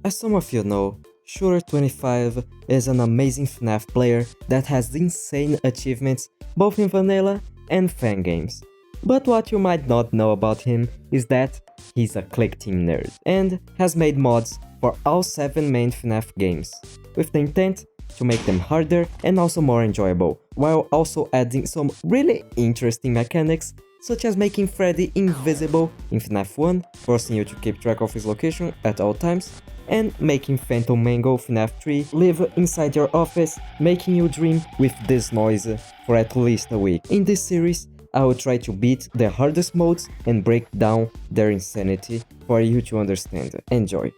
As some of you know, Shooter25 is an amazing Fnaf player that has insane achievements both in vanilla and fan games. But what you might not know about him is that he's a click team nerd and has made mods for all 7 main Fnaf games, with the intent to make them harder and also more enjoyable, while also adding some really interesting mechanics such as making Freddy invisible in Fnaf 1, forcing you to keep track of his location at all times, and making Phantom Mango Fnaf 3 live inside your office, making you dream with this noise for at least a week. In this series, I will try to beat the hardest modes and break down their insanity for you to understand. Enjoy!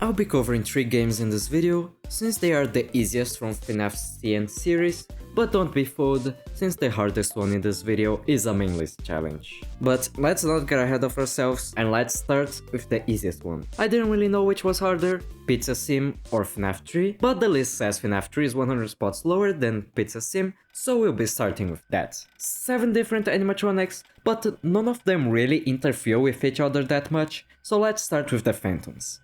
I'll be covering 3 games in this video, since they are the easiest from Fnaf's CN series, but don't be fooled, since the hardest one in this video is a main list challenge. But let's not get ahead of ourselves, and let's start with the easiest one. I didn't really know which was harder, Pizza Sim or Fnaf 3, but the list says Fnaf 3 is 100 spots lower than Pizza Sim, so we'll be starting with that. 7 different animatronics, but none of them really interfere with each other that much, so let's start with the Phantoms.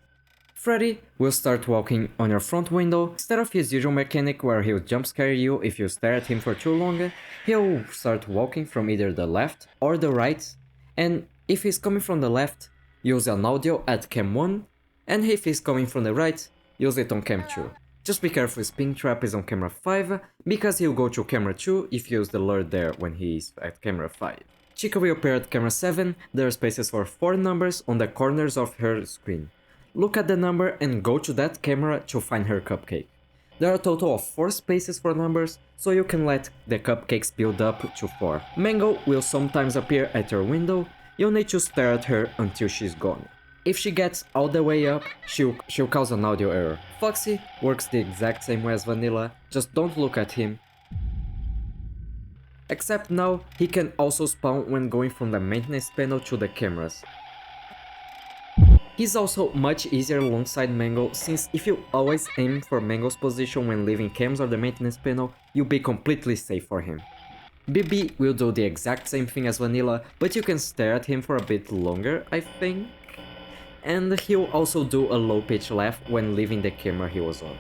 Freddy will start walking on your front window. Instead of his usual mechanic where he'll jump scare you if you stare at him for too long, he'll start walking from either the left or the right, and if he's coming from the left, use an audio at cam 1, and if he's coming from the right, use it on cam 2. Just be careful his ping trap is on camera 5, because he'll go to camera 2 if you use the lure there when he's at camera 5. Chica will appear at camera 7, there are spaces for 4 numbers on the corners of her screen. Look at the number and go to that camera to find her cupcake. There are a total of 4 spaces for numbers, so you can let the cupcakes build up to 4. Mango will sometimes appear at your window, you'll need to stare at her until she's gone. If she gets all the way up, she'll cause an audio error. Foxy works the exact same way as Vanilla, just don't look at him. Except now, he can also spawn when going from the maintenance panel to the cameras. He's also much easier alongside Mango, since if you always aim for Mango's position when leaving cams or the maintenance panel, you'll be completely safe for him. BB will do the exact same thing as Vanilla, but you can stare at him for a bit longer, I think. And he'll also do a low pitch laugh when leaving the camera he was on.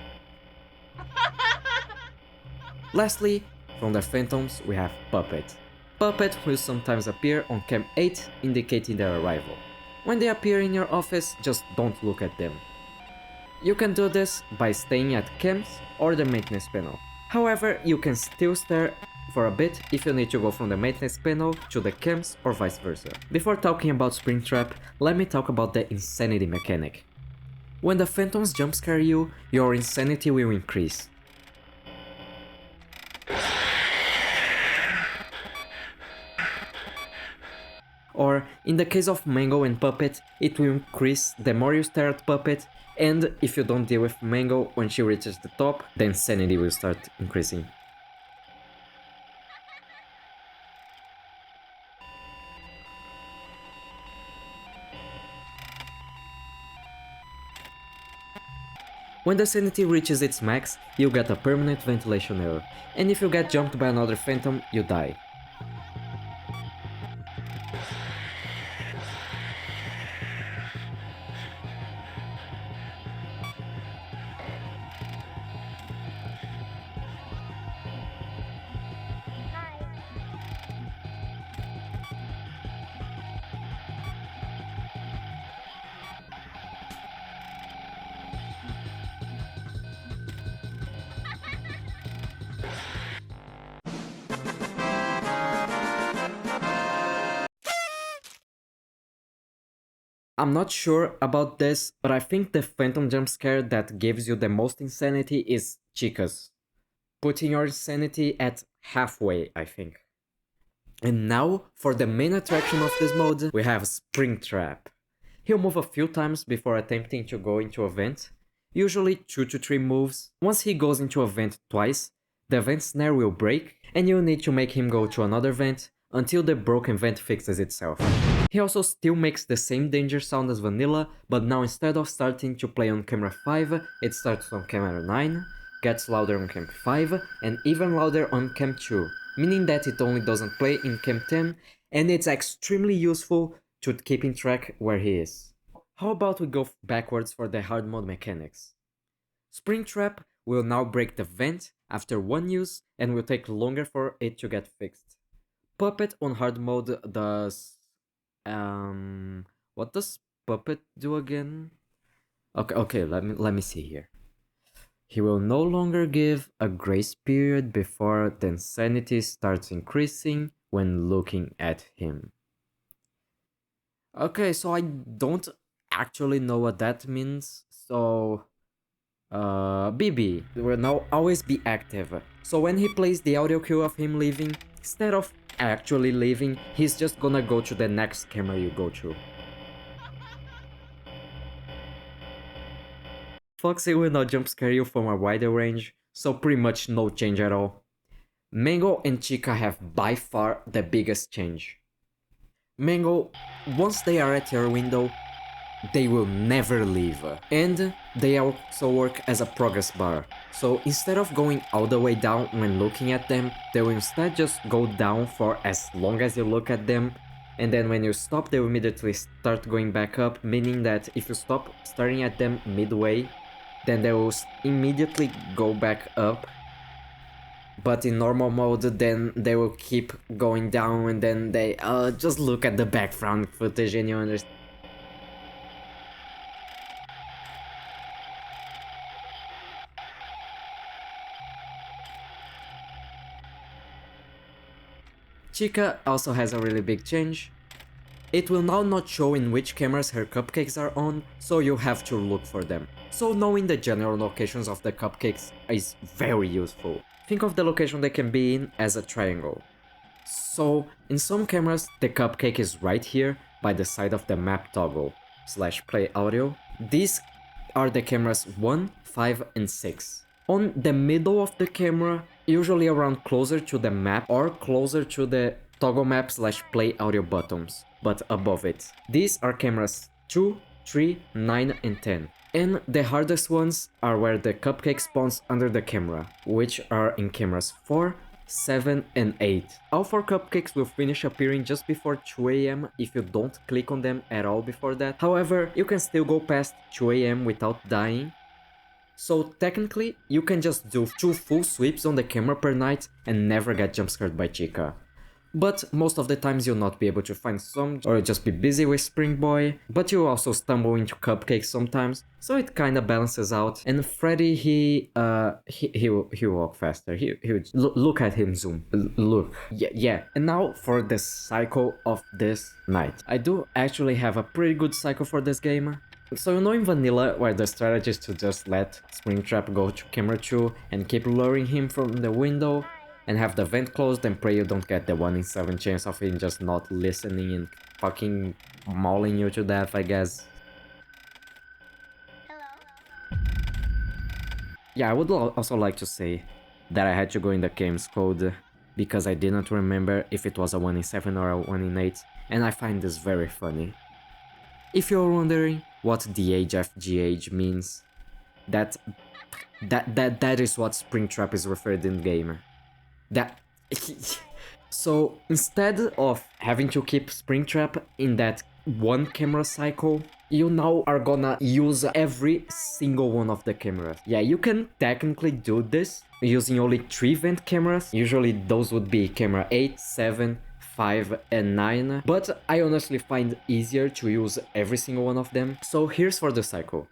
Lastly, from the Phantoms we have Puppet. Puppet will sometimes appear on cam 8, indicating their arrival. When they appear in your office, just don't look at them. You can do this by staying at cams or the maintenance panel. However, you can still stare for a bit if you need to go from the maintenance panel to the cams or vice versa. Before talking about Springtrap, let me talk about the insanity mechanic. When the Phantoms jump scare you, your insanity will increase. Or, in the case of Mango and Puppet, it will increase the more you stare at Puppet, and if you don't deal with Mango when she reaches the top, the insanity will start increasing. When the sanity reaches its max, you get a permanent ventilation error, and if you get jumped by another Phantom, you die. I'm not sure about this, but I think the Phantom jump scare that gives you the most insanity is Chica's, putting your insanity at halfway, I think. And now, for the main attraction of this mode, we have Springtrap. He'll move a few times before attempting to go into a vent, usually 2 to 3 moves. Once he goes into a vent twice, the vent snare will break, and you'll need to make him go to another vent until the broken vent fixes itself. He also still makes the same danger sound as Vanilla, but now instead of starting to play on camera 5, it starts on camera 9, gets louder on cam 5, and even louder on cam 2, meaning that it only doesn't play in cam 10, and it's extremely useful to keeping track where he is. How about we go backwards for the hard mode mechanics? Springtrap will now break the vent after one use and will take longer for it to get fixed. Puppet on hard mode does... What does Puppet do again? Okay, let me see here. He will no longer give a grace period before the insanity starts increasing when looking at him. Okay, so I don't actually know what that means, so... BB will now always be active, so when he plays the audio cue of him leaving, instead of actually leaving, he's just gonna go to the next camera you go to. Foxy will now jump scare you from a wider range, so pretty much no change at all. Mango and Chica have by far the biggest change. Mango, once they are at your window, they will never leave, and they also work as a progress bar, so instead of going all the way down when looking at them, they will instead just go down for as long as you look at them, and then when you stop they will immediately start going back up, meaning that if you stop staring at them midway, then they will immediately go back up. But in normal mode, then they will keep going down, and then they just look at the background footage and you understand. Chica also has a really big change. It will now not show in which cameras her cupcakes are on, so you have to look for them. So knowing the general locations of the cupcakes is very useful. Think of the location they can be in as a triangle. So in some cameras the cupcake is right here by the side of the map toggle / play audio. These are the cameras 1, 5 and 6. On the middle of the camera, usually around closer to the map or closer to the toggle map / play audio buttons, but above it. These are cameras 2, 3, 9 and 10. And the hardest ones are where the cupcake spawns under the camera, which are in cameras 4, 7 and 8. All 4 cupcakes will finish appearing just before 2 AM if you don't click on them at all before that. However, you can still go past 2 AM without dying. So technically, you can just do 2 full sweeps on the camera per night and never get jumpscared by Chica. But most of the times you'll not be able to find some, or you'll just be busy with Spring Boy, but you'll also stumble into cupcakes sometimes, so it kinda balances out. And Freddy, he'll walk faster. Look at him zoom. Look. Yeah. And now for the cycle of this night. I do actually have a pretty good cycle for this game. So you know in vanilla where the strategy is to just let Springtrap go to camera 2 and keep luring him from the window and have the vent closed and pray you don't get the 1 in 7 chance of him just not listening and fucking mauling you to death, I guess. Hello? Yeah, I would also like to say that I had to go in the game's code because I didn't remember if it was a 1 in 7 or a 1 in 8, and I find this very funny. If you're wondering what the HFGH means, that is what Springtrap is referred in game. So instead of having to keep Springtrap in that one camera cycle, you now are gonna use every single one of the cameras. Yeah, you can technically do this using only 3 vent cameras. Usually those would be camera 8, 7, 5 and 9, but I honestly find easier to use every single one of them. So here's for the cycle.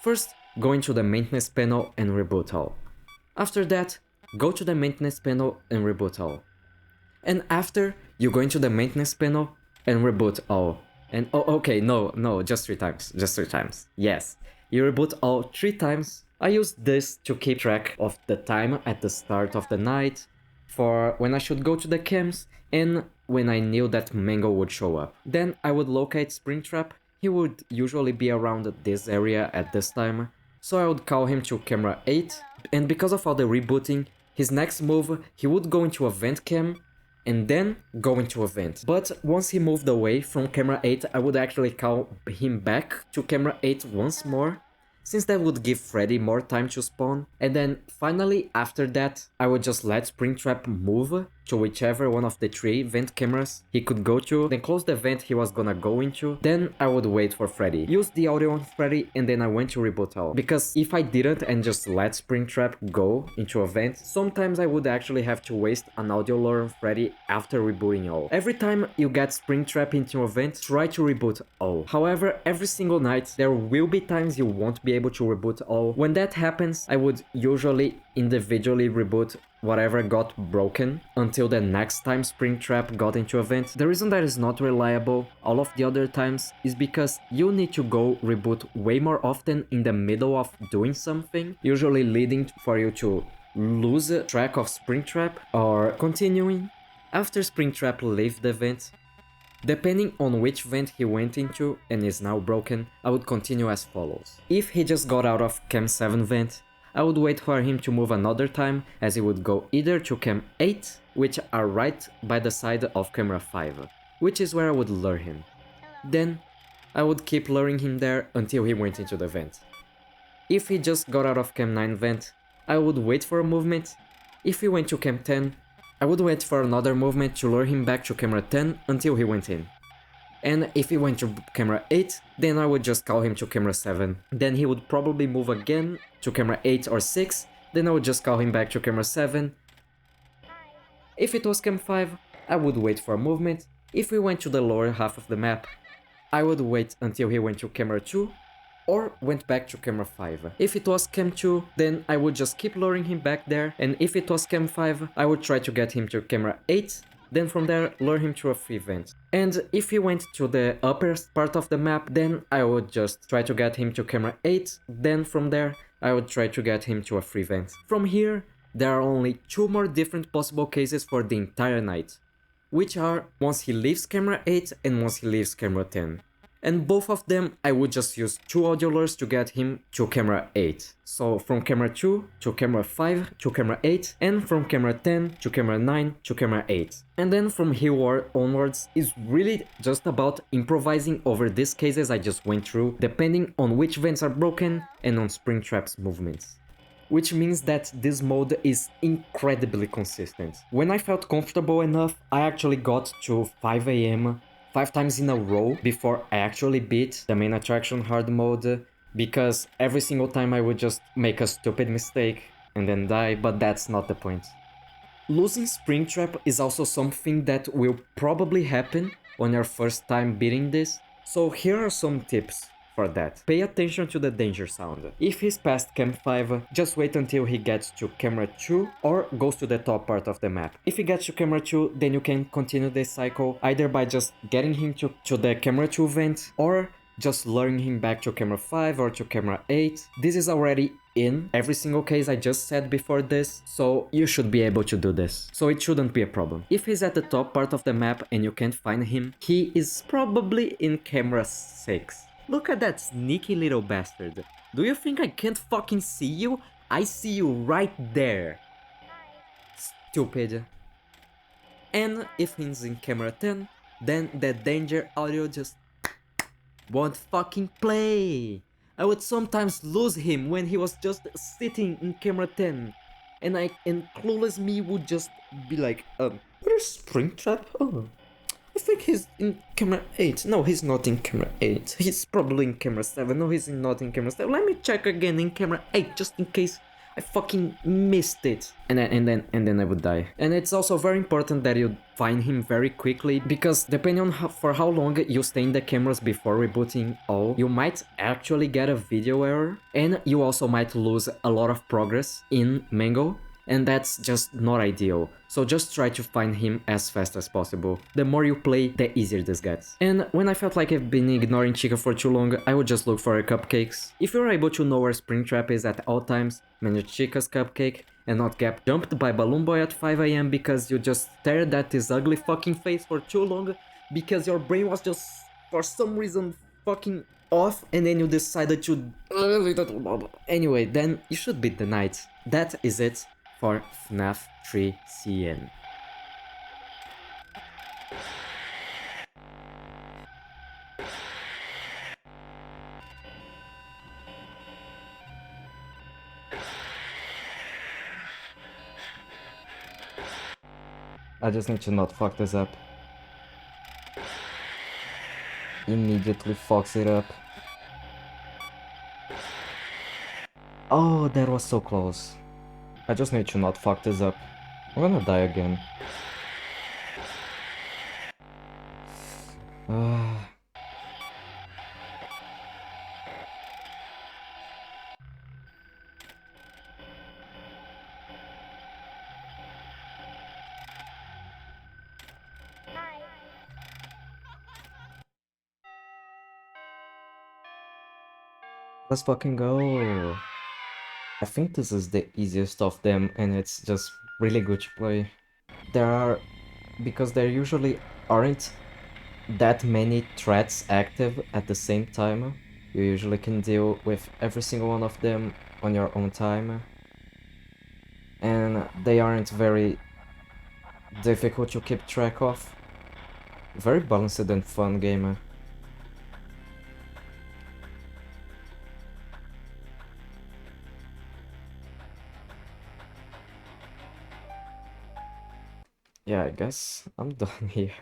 First, go into the maintenance panel and reboot all. After that, go to the maintenance panel and reboot all. And after, you go into the maintenance panel and reboot all. And okay, no, just 3 times, just 3 times. Yes, you reboot all 3 times. I use this to keep track of the time at the start of the night, for when I should go to the cams, and when I knew that Mango would show up. Then I would locate Springtrap. He would usually be around this area at this time, so I would call him to camera 8, and because of all the rebooting, his next move, he would go into a vent cam, and then go into a vent. But once he moved away from camera 8, I would actually call him back to camera 8 once more, since that would give Freddy more time to spawn. And then finally after that, I would just let Springtrap move to whichever one of the 3 vent cameras he could go to, then close the vent he was gonna go into, then I would wait for Freddy. Use the audio on Freddy and then I went to reboot all. Because if I didn't and just let Springtrap go into a vent, sometimes I would actually have to waste an audio lure on Freddy after rebooting all. Every time you get Springtrap into a vent, try to reboot all. However, every single night there will be times you won't be able to reboot all. When that happens, I would usually individually reboot whatever got broken until the next time Springtrap got into a vent. The reason that is not reliable all of the other times is because you need to go reboot way more often in the middle of doing something, usually leading for you to lose track of Springtrap or continuing. After Springtrap left the vent, depending on which vent he went into and is now broken, I would continue as follows. If he just got out of Cam 7 vent, I would wait for him to move another time, as he would go either to Cam 8, which are right by the side of camera 5, which is where I would lure him. Then, I would keep luring him there until he went into the vent. If he just got out of Cam 9 vent, I would wait for a movement. If he went to Cam 10, I would wait for another movement to lure him back to camera 10 until he went in. And if he went to camera 8, then I would just call him to camera 7. Then he would probably move again to camera 8 or 6, then I would just call him back to camera 7. If it was cam 5, I would wait for a movement. If we went to the lower half of the map, I would wait until he went to camera 2, or went back to camera 5. If it was cam 2, then I would just keep luring him back there, and if it was cam 5, I would try to get him to camera 8, then from there lure him to a free vent. And if he went to the upper part of the map, then I would just try to get him to camera 8, then from there I would try to get him to a free vent. From here, there are only 2 more different possible cases for the entire night, which are once he leaves camera 8 and once he leaves camera 10. And both of them I would just use 2 audio lures to get him to camera 8. So from camera 2 to camera 5 to camera 8, and from camera 10 to camera 9 to camera 8. And then from here onwards is really just about improvising over these cases I just went through, depending on which vents are broken and on Springtrap's movements. Which means that this mode is incredibly consistent. When I felt comfortable enough, I actually got to 5 AM 5 times in a row before I actually beat the main attraction hard mode, because every single time I would just make a stupid mistake and then die, but that's not the point. Losing Springtrap is also something that will probably happen on your first time beating this, so here are some tips for that. Pay attention to the danger sound. If he's past cam 5, just wait until he gets to camera 2 or goes to the top part of the map. If he gets to camera 2, then you can continue this cycle either by just getting him to the camera 2 vent or just luring him back to camera 5 or to camera 8. This is already in every single case I just said before this, so you should be able to do this. So it shouldn't be a problem. If he's at the top part of the map and you can't find him, he is probably in camera 6. Look at that sneaky little bastard. Do you think I can't fucking see you? I see you right there. Stupid. And if he's in camera 10, then the danger audio just won't fucking play. I would sometimes lose him when he was just sitting in camera 10. And clueless me would just be like, where's Springtrap? Oh, I think he's in camera 8. No, he's not in camera 8. He's probably in camera 7. No, he's not in camera 7. Let me check again in camera 8 just in case I fucking missed it. And then I would die. And it's also very important that you find him very quickly, because depending on for how long you stay in the cameras before rebooting all, you might actually get a video error, and you also might lose a lot of progress in Mango. And that's just not ideal, so just try to find him as fast as possible. The more you play, the easier this gets. And when I felt like I've been ignoring Chica for too long, I would just look for her cupcakes. If you're able to know where Springtrap is at all times, manage Chica's cupcake, and not get jumped by Balloon Boy at 5 AM because you just stared at his ugly fucking face for too long, because your brain was just, for some reason, fucking off, and then you decided to... Anyway, then you should beat the night. That is it for Fnaf 3 CN. I just need to not fuck this up. Immediately fucks it up. Oh, that was so close. I just need to not fuck this up. I'm gonna die again. Ah. Let's fucking go. I think this is the easiest of them and it's just really good to play. Because there usually aren't that many threats active at the same time. You usually can deal with every single one of them on your own time. And they aren't very difficult to keep track of. Very balanced and fun game. Yeah, I guess I'm done here.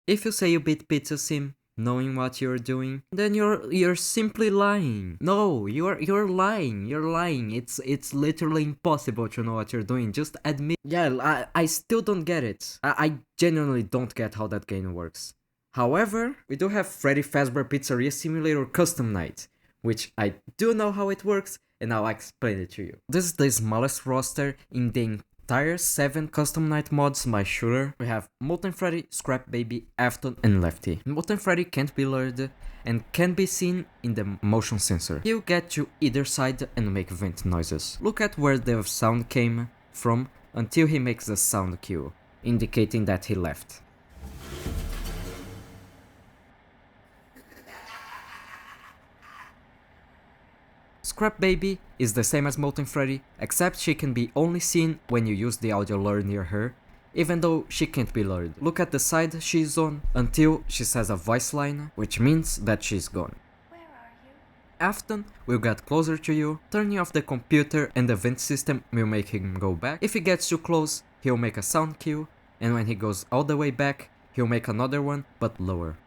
If you say you beat Pizza Sim knowing what you're doing, then you're simply lying. No, you're lying. You're lying. It's literally impossible to know what you're doing. Just admit. Yeah, I still don't get it. I genuinely don't get how that game works. However, we do have Freddy Fazbear Pizzeria Simulator Custom Night, which I do know how it works, and I'll explain it to you. This is the smallest roster in the entire 7 custom night mods by shooter. We have Molten Freddy, Scrap Baby, Afton, and Lefty. Molten Freddy can't be lured and can be seen in the motion sensor. He'll get to either side and make vent noises. Look at where the sound came from until he makes a sound cue, indicating that he left. Scrap Baby is the same as Molten Freddy, except she can be only seen when you use the audio lure near her, even though she can't be lured. Look at the side she's on until she says a voice line, which means that she's gone. Where are you? Afton will get closer to you, turning off the computer, and the vent system will make him go back. If he gets too close, he'll make a sound cue, and when he goes all the way back, he'll make another one, but lower.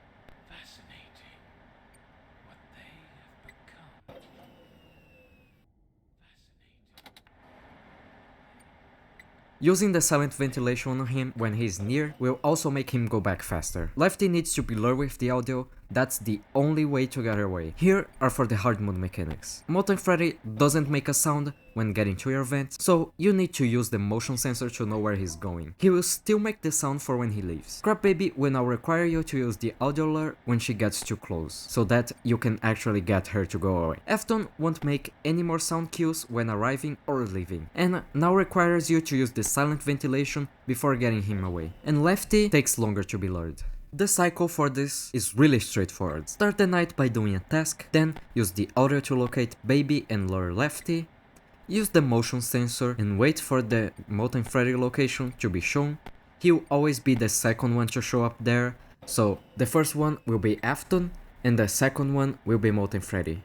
Using the silent ventilation on him when he's near will also make him go back faster. Lefty needs to be lured with the audio, that's the only way to get away. Here are for the hard mode mechanics. Molten Freddy doesn't make a sound when getting to your vent, so you need to use the motion sensor to know where he's going. He will still make the sound for when he leaves. Scrap Baby will now require you to use the audio lure when she gets too close, so that you can actually get her to go away. Afton won't make any more sound cues when arriving or leaving, and now requires you to use the silent ventilation before getting him away. And Lefty takes longer to be lured. The cycle for this is really straightforward. Start the night by doing a task, then use the audio to locate Baby and lure Lefty, use the motion sensor and wait for the Molten Freddy location to be shown. He'll always be the second one to show up there, so the first one will be Afton and the second one will be Molten Freddy.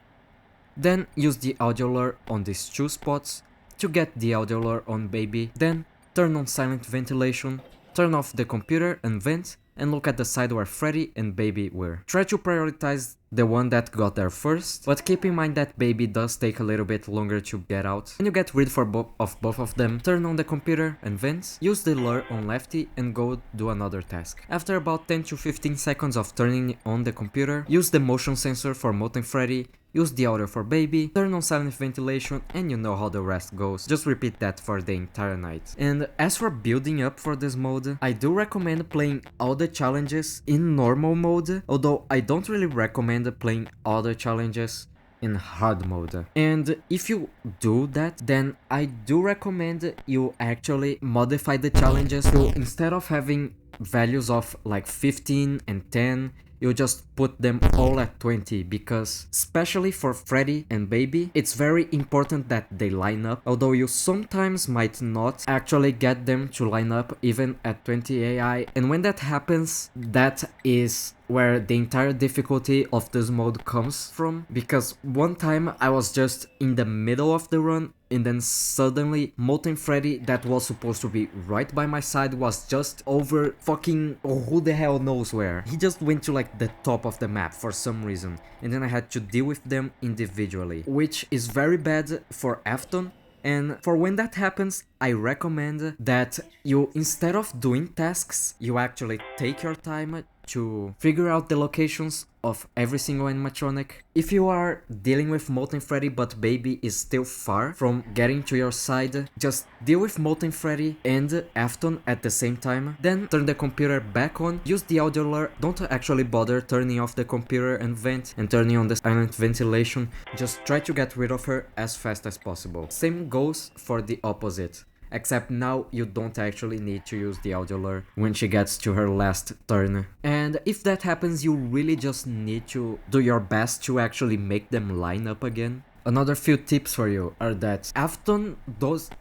Then use the audio lure on these 2 spots to get the audio lure on Baby, then turn on silent ventilation, turn off the computer and vent, and look at the side where Freddy and Baby were. Try to prioritize the one that got there first, but keep in mind that Baby does take a little bit longer to get out. When you get rid for both of them, turn on the computer and vents, use the lure on Lefty and go do another task. After about 10 to 15 seconds of turning on the computer, use the motion sensor for Molten Freddy, use the audio for Baby, turn on silent ventilation, and you know how the rest goes. Just repeat that for the entire night. And as for building up for this mode, I do recommend playing all the challenges in normal mode, although I don't really recommend playing all the challenges in hard mode. And if you do that, then I do recommend you actually modify the challenges to, instead of having values of like 15 and 10, you just put them all at 20, because especially for Freddy and Baby, it's very important that they line up, although you sometimes might not actually get them to line up even at 20 AI, and when that happens, that is where the entire difficulty of this mode comes from, because one time I was just in the middle of the run and then suddenly Molten Freddy, that was supposed to be right by my side, was just over fucking who the hell knows where. He just went to like the top of the map for some reason, and then I had to deal with them individually, which is very bad for Afton. And for when that happens, I recommend that you, instead of doing tasks, you actually take your time to figure out the locations of every single animatronic. If you are dealing with Molten Freddy but Baby is still far from getting to your side, just deal with Molten Freddy and Afton at the same time, then turn the computer back on, use the audio alert, don't actually bother turning off the computer and vent and turning on the silent ventilation, just try to get rid of her as fast as possible. Same goes for the opposite. Except now you don't actually need to use the audio lure when she gets to her last turn. And if that happens, you really just need to do your best to actually make them line up again. Another few tips for you are that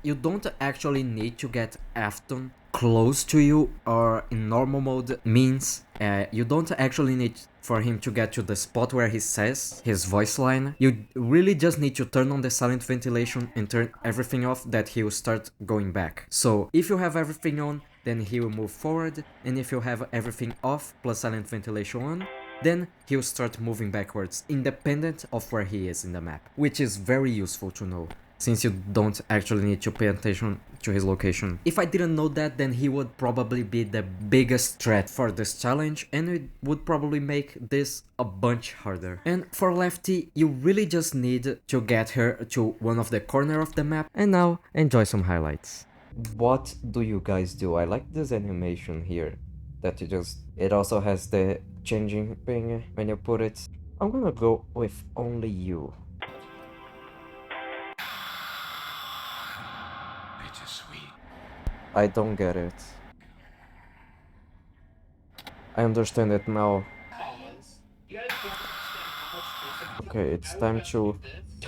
you don't actually need to get Afton close to you, or in normal mode means you don't actually need for him to get to the spot where he says his voice line. You really just need to turn on the silent ventilation and turn everything off, that he will start going back. So if you have everything on, then he will move forward, and if you have everything off plus silent ventilation on, then he'll start moving backwards, independent of where he is in the map, which is very useful to know, since you don't actually need to pay attention to his location. If I didn't know that, then he would probably be the biggest threat for this challenge, and it would probably make this a bunch harder. And for Lefty, you really just need to get her to one of the corner of the map. And now, enjoy some highlights. What do you guys do? I like this animation here, that it also has the changing thing when you put it. I'm gonna go with only you. I don't get it. I understand it now. Okay, it's time to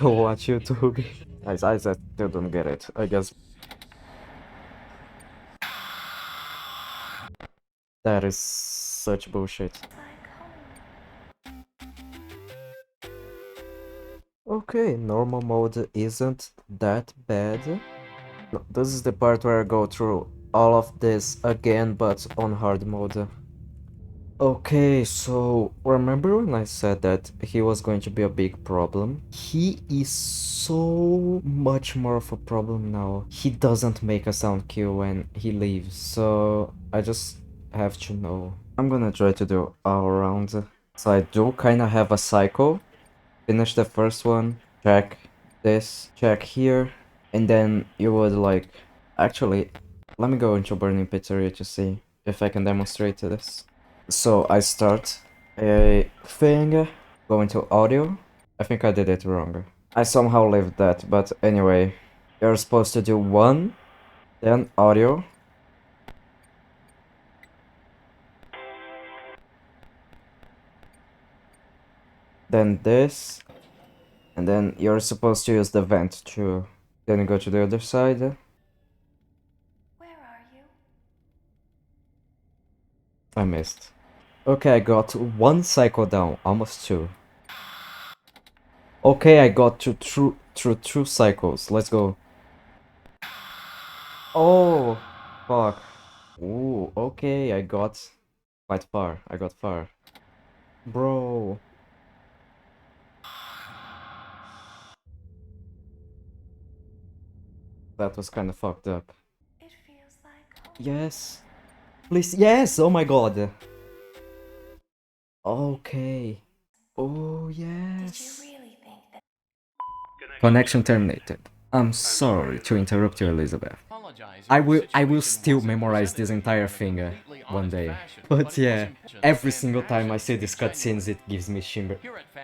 watch YouTube. I still don't get it, I guess. That is such bullshit. Okay, normal mode isn't that bad. No, this is the part where I go through all of this again, but on hard mode. Okay, so remember when I said that he was going to be a big problem? He is so much more of a problem now. He doesn't make a sound cue when he leaves, so I just have to know. I'm gonna try to do all around. So I do kinda have a cycle. Finish the first one, check this, check here, and then you would like... Actually, let me go into Burning Pizzeria to see if I can demonstrate this. So I start a thing, go into audio. I think I did it wrong. I somehow left that, but anyway. You're supposed to do one, then audio. Then this, and then you're supposed to use the vent too. Then you go to the other side. Where are you? I missed. Okay, I got one cycle down, almost two. Okay, I got through two cycles. Let's go. Oh, fuck. Ooh, okay, I got quite far. I got far. Bro. That was kind of fucked up. It feels like home. Yes. Please, yes! Oh my god. Okay. Oh, Did you yes. really think that? Connection terminated. I'm sorry to interrupt you, Elizabeth. I will still memorize this entire thing one day. But yeah, every single time I see these cutscenes, it gives me shimmer.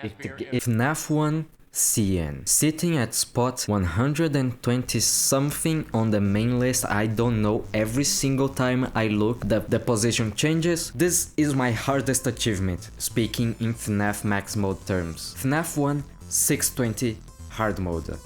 Fnaf 1 CN. Sitting at spot 120 something on the main list. I don't know, every single time I look the position changes. This is my hardest achievement, speaking in Fnaf max mode terms. Fnaf 1 620 hard mode.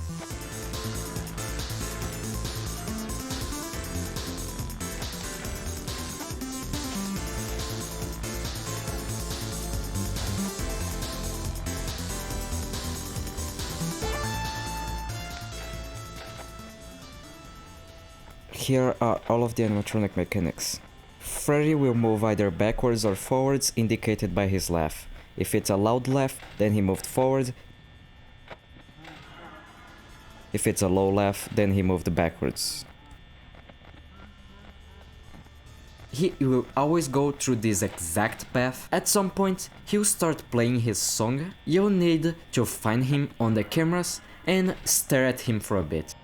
Here are all of the animatronic mechanics. Freddy will move either backwards or forwards, indicated by his laugh. If it's a loud laugh, then he moved forward. If it's a low laugh, then he moved backwards. He will always go through this exact path. At some point, he'll start playing his song. You'll need to find him on the cameras and stare at him for a bit.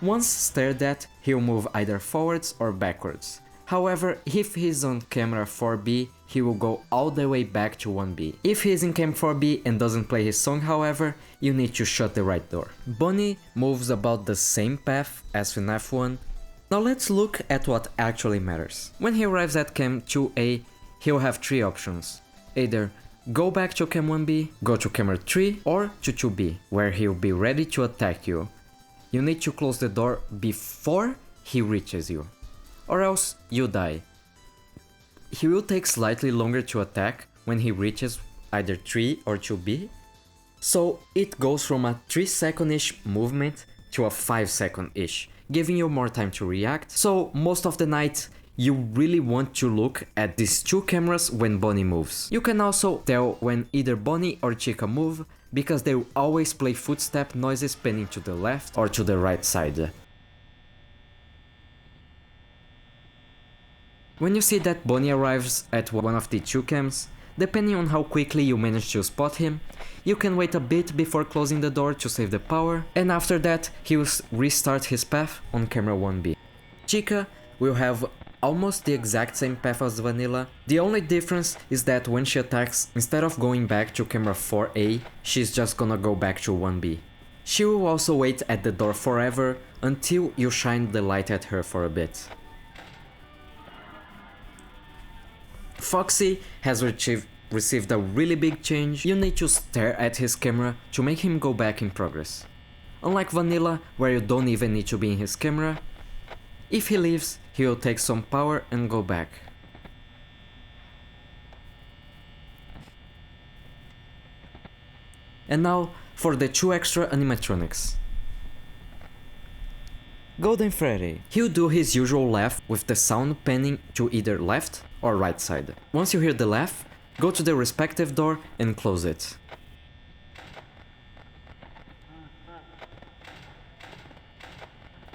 Once stared at, he'll move either forwards or backwards. However, if he's on camera 4B, he will go all the way back to 1B. If he's in cam 4B and doesn't play his song, however, you need to shut the right door. Bunny moves about the same path as Fnaf 1. Now let's look at what actually matters. When he arrives at cam 2A, he'll have three options. Either go back to cam 1B, go to camera 3, or to 2B, where he'll be ready to attack you. You need to close the door before he reaches you, or else you die. He will take slightly longer to attack when he reaches either 3 or 2B, so it goes from a 3-second-ish movement to a 5-second-ish, giving you more time to react. So most of the night you really want to look at these two cameras when Bonnie moves. You can also tell when either Bonnie or Chica move, because they will always play footstep noises panning to the left or to the right side. When you see that Bonnie arrives at one of the two cams, depending on how quickly you manage to spot him, you can wait a bit before closing the door to save the power, and after that he will restart his path on camera 1B. Chica will have almost the exact same path as Vanilla. The only difference is that when she attacks, instead of going back to camera 4A, she's just gonna go back to 1B. She will also wait at the door forever until you shine the light at her for a bit. Foxy has received a really big change. You need to stare at his camera to make him go back in progress. Unlike Vanilla, where you don't even need to be in his camera, if he leaves, he will take some power and go back. And now for the two extra animatronics. Golden Freddy. He'll do his usual laugh with the sound panning to either left or right side. Once you hear the laugh, go to the respective door and close it.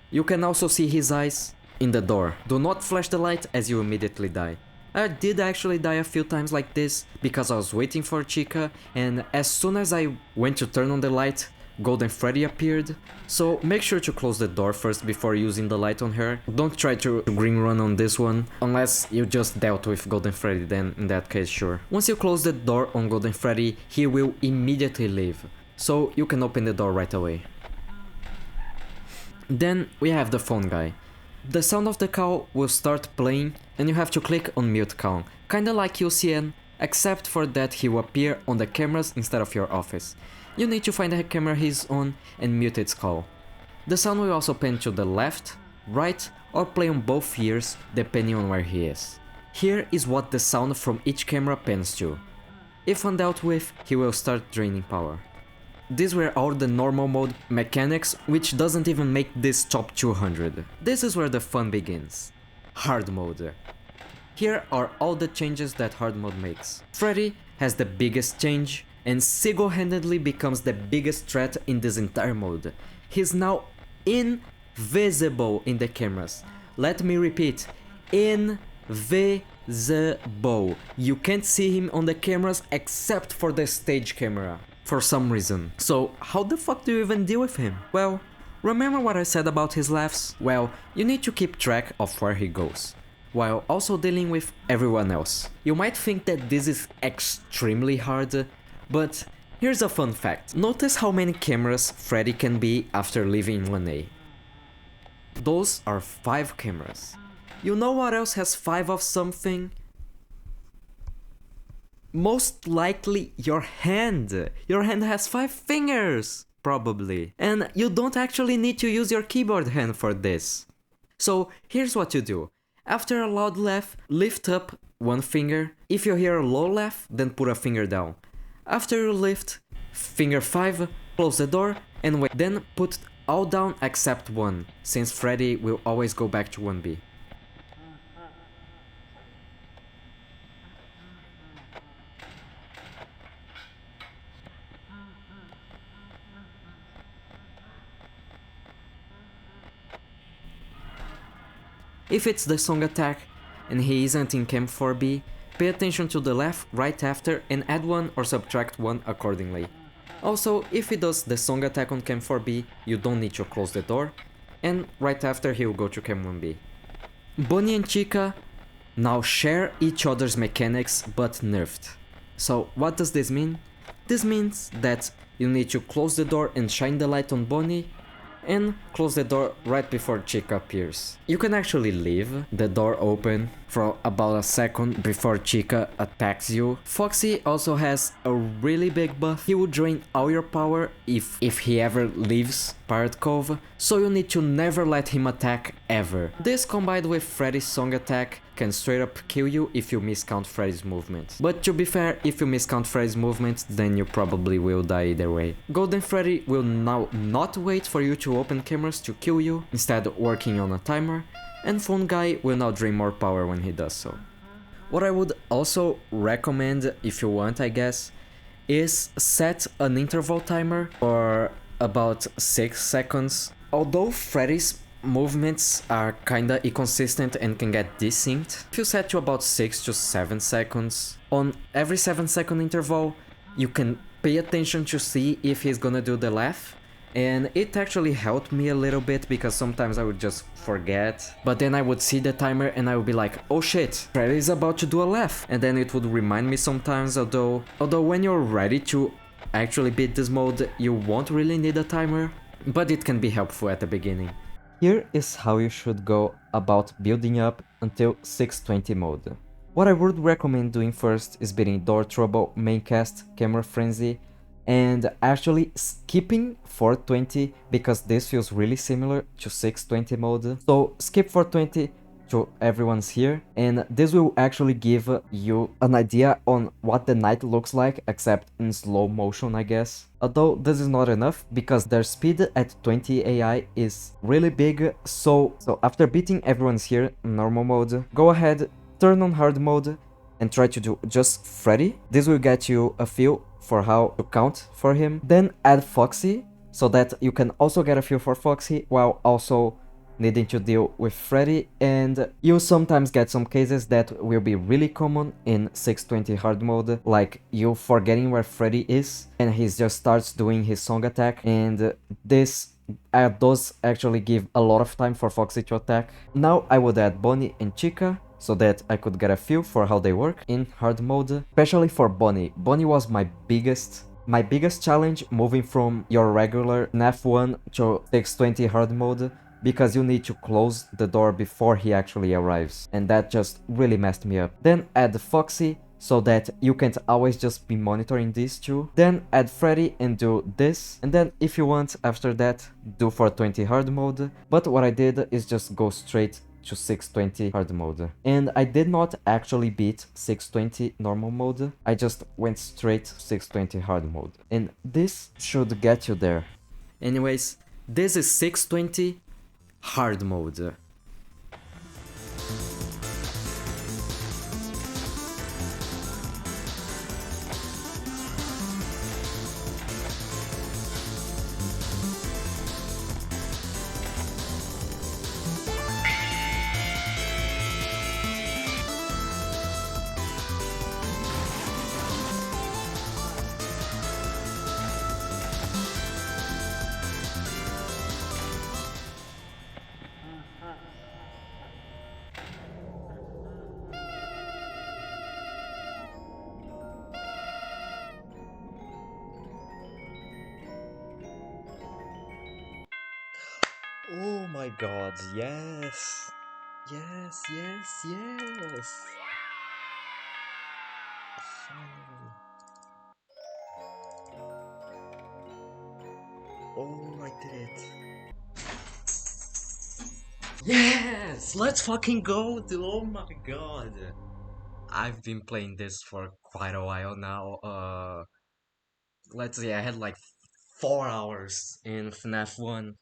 You can also see his eyes in the door. Do not flash the light as you immediately die. I did actually die a few times like this because I was waiting for Chica, and as soon as I went to turn on the light, Golden Freddy appeared. So make sure to close the door first before using the light on her. Don't try to green run on this one unless you just dealt with Golden Freddy, then in that case sure. Once you close the door on Golden Freddy, he will immediately leave, so you can open the door right away. Then we have the phone guy. The sound of the call will start playing and you have to click on mute call, kinda like UCN, except for that he will appear on the cameras instead of your office. You need to find the camera he's on and mute its call. The sound will also pan to the left, right, or play on both ears depending on where he is. Here is what the sound from each camera pans to. If undealt with, he will start draining power. These were all the normal mode mechanics, which doesn't even make this top 200. This is where the fun begins. Hard mode. Here are all the changes that hard mode makes. Freddy has the biggest change and single-handedly becomes the biggest threat in this entire mode. He's now invisible in the cameras. Let me repeat, invisible. You can't see him on the cameras except for the stage camera, for some reason. So how the fuck do you even deal with him? Well, remember what I said about his laughs? Well, you need to keep track of where he goes, while also dealing with everyone else. You might think that this is extremely hard, but here's a fun fact. Notice how many cameras Freddy can be after leaving 1A. Those are 5 cameras. You know what else has 5 of something? Most likely your hand. Your hand has 5 fingers, probably. And you don't actually need to use your keyboard hand for this. So here's what you do. After a loud laugh, lift up one finger. If you hear a low laugh, then put a finger down. After you lift, finger 5, close the door, and wait. Then put all down except 1, since Freddy will always go back to 1B. If it's the song attack and he isn't in Camp 4B, pay attention to the left right after and add 1 or subtract 1 accordingly. Also, if he does the song attack on Camp 4B, you don't need to close the door, and right after he will go to Camp 1B. Bonnie and Chica now share each other's mechanics but nerfed. So what does this mean? This means that you need to close the door and shine the light on Bonnie, and close the door right before Chica appears. You can actually leave the door open for about a second before Chica attacks you. Foxy also has a really big buff. He will drain all your power if he ever leaves Pirate Cove, so you need to never let him attack ever. This combined with Freddy's song attack can straight up kill you if you miscount Freddy's movement. But to be fair, if you miscount Freddy's movement, then you probably will die either way. Golden Freddy will now not wait for you to open cameras to kill you, instead working on a timer, and Phone Guy will now drain more power when he does so. What I would also recommend, if you want I guess, is set an interval timer for about 6 seconds. Although Freddy's movements are kinda inconsistent and can get desynced, if you set to about 6 to 7 seconds, on every 7-second interval, you can pay attention to see if he's gonna do the laugh. And it actually helped me a little bit because sometimes I would just forget, but then I would see the timer and I would be like, oh shit, Freddy is about to do a laugh, and then it would remind me sometimes, although when you're ready to actually beat this mode, you won't really need a timer, but it can be helpful at the beginning. Here is how you should go about building up until 620 mode. What I would recommend doing first is beating Door Trouble, Maincast, Camera Frenzy, and actually skipping 420 because this feels really similar to 620 mode. So skip 420 to everyone's here, and this will actually give you an idea on what the night looks like, except in slow motion I guess. Although this is not enough because their speed at 20 AI is really big, so after beating everyone's here in normal mode, go ahead, turn on hard mode and try to do just Freddy. This will get you a feel for how to count for him. Then add Foxy, so that you can also get a feel for Foxy while also needing to deal with Freddy, and you'll sometimes get some cases that will be really common in 620 hard mode, like you forgetting where Freddy is and he just starts doing his song attack, and this does actually give a lot of time for Foxy to attack. Now I would add Bonnie and Chica, so that I could get a feel for how they work in hard mode, especially for Bonnie. Bonnie was my biggest challenge moving from your regular Fnaf 1 to 620 hard mode, because you need to close the door before he actually arrives, and that just really messed me up. Then add Foxy, so that you can't always just be monitoring these two. Then add Freddy and do this, and then if you want after that, do 420 hard mode, but what I did is just go straight to 620 hard mode. And I did not actually beat 620 normal mode, I just went straight to 620 hard mode. And this should get you there. Anyways, this is 620 hard mode. Oh my god, yes! Yes, yes, yes! Finally. Oh, I did it. Yes! Let's fucking go, dude! Oh my god! I've been playing this for quite a while now. let's see, I had like 4 hours in FNAF 1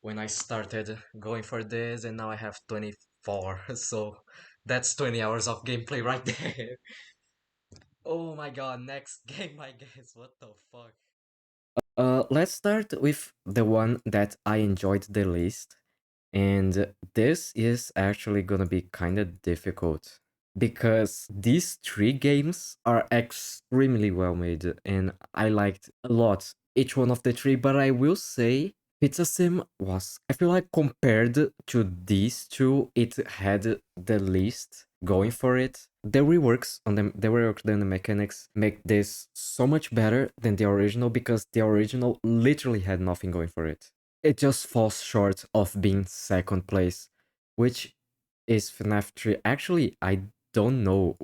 when I started going for this, and now I have 24. So that's 20 hours of gameplay right there. Oh my god, next game, I guess. What the fuck? Let's start with the one that I enjoyed the least. And this is actually gonna be kind of difficult because these three games are extremely well made and I liked a lot each one of the three, but I will say Pizza Sim was, I feel like compared to these two, it had the least going for it. The reworks on the mechanics make this so much better than the original because the original literally had nothing going for it. It just falls short of being second place, which is FNAF 3. Actually, I don't know.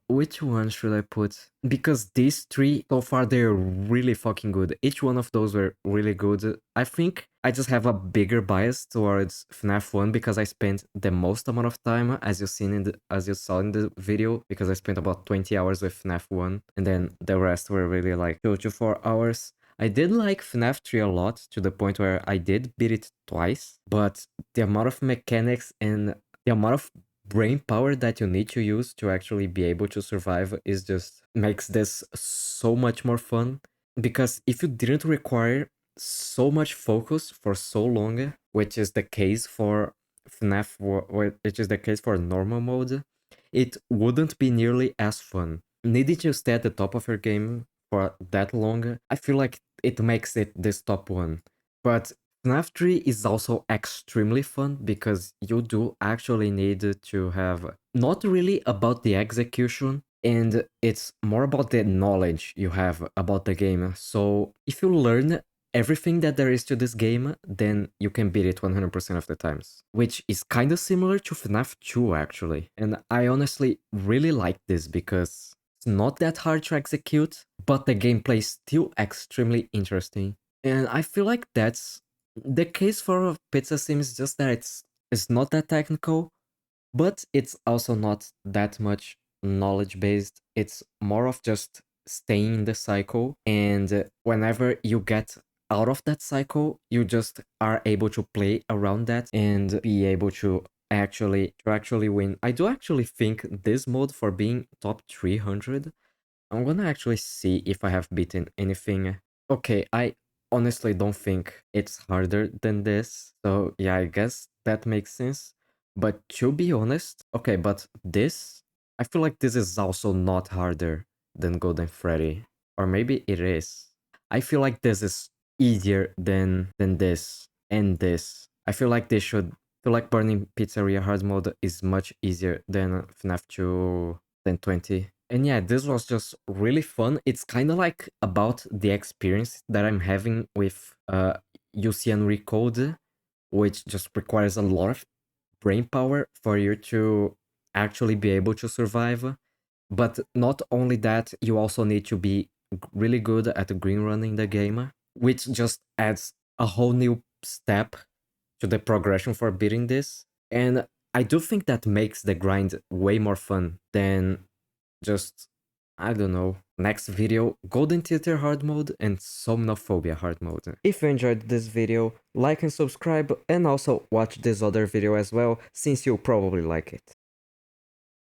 Which one should I put? Because these three so far they're really fucking good. Each one of those were really good. I think I just have a bigger bias towards FNAF 1 because I spent the most amount of time, as you saw in the video, because I spent about 20 hours with FNAF 1, and then the rest were really like 2 to 4 hours. I did like FNAF 3 a lot to the point where I did beat it twice, but the amount of mechanics and the amount of brain power that you need to use to actually be able to survive is just makes this so much more fun. Because if you didn't require so much focus for so long, which is the case for which is the case for normal mode, it wouldn't be nearly as fun. Needing to stay at the top of your game for that long, I feel like it makes it this top one. But FNAF 3 is also extremely fun because you do actually need to have not really about the execution, and it's more about the knowledge you have about the game. So if you learn everything that there is to this game, then you can beat it 100% of the times, which is kind of similar to FNAF 2 actually. And I honestly really like this because it's not that hard to execute, but the gameplay is still extremely interesting. And I feel like that's the case for Pizza Sim is just that it's not that technical, but it's also not that much knowledge based. It's more of just staying in the cycle, and whenever you get out of that cycle, you just are able to play around that and be able to actually win. I do actually think this mode for being top 300, I'm gonna actually see if I have beaten anything. Okay, I honestly don't think it's harder than this. So yeah, I guess that makes sense. But to be honest, okay, but this, I feel like this is also not harder than Golden Freddy. Or maybe it is. I feel like this is easier than this and this. I feel like they should feel like Burning Pizzeria hard mode is much easier than FNAF 2 than 20. And yeah, this was just really fun. It's kind of like about the experience that I'm having with UCN Recode, which just requires a lot of brain power for you to actually be able to survive. But not only that, you also need to be really good at green running the game, which just adds a whole new step to the progression for beating this. And I do think that makes the grind way more fun than just, I don't know, next video, Golden Theater hard mode and Somnophobia hard mode. If you enjoyed this video, like and subscribe, and also watch this other video as well, since you'll probably like it.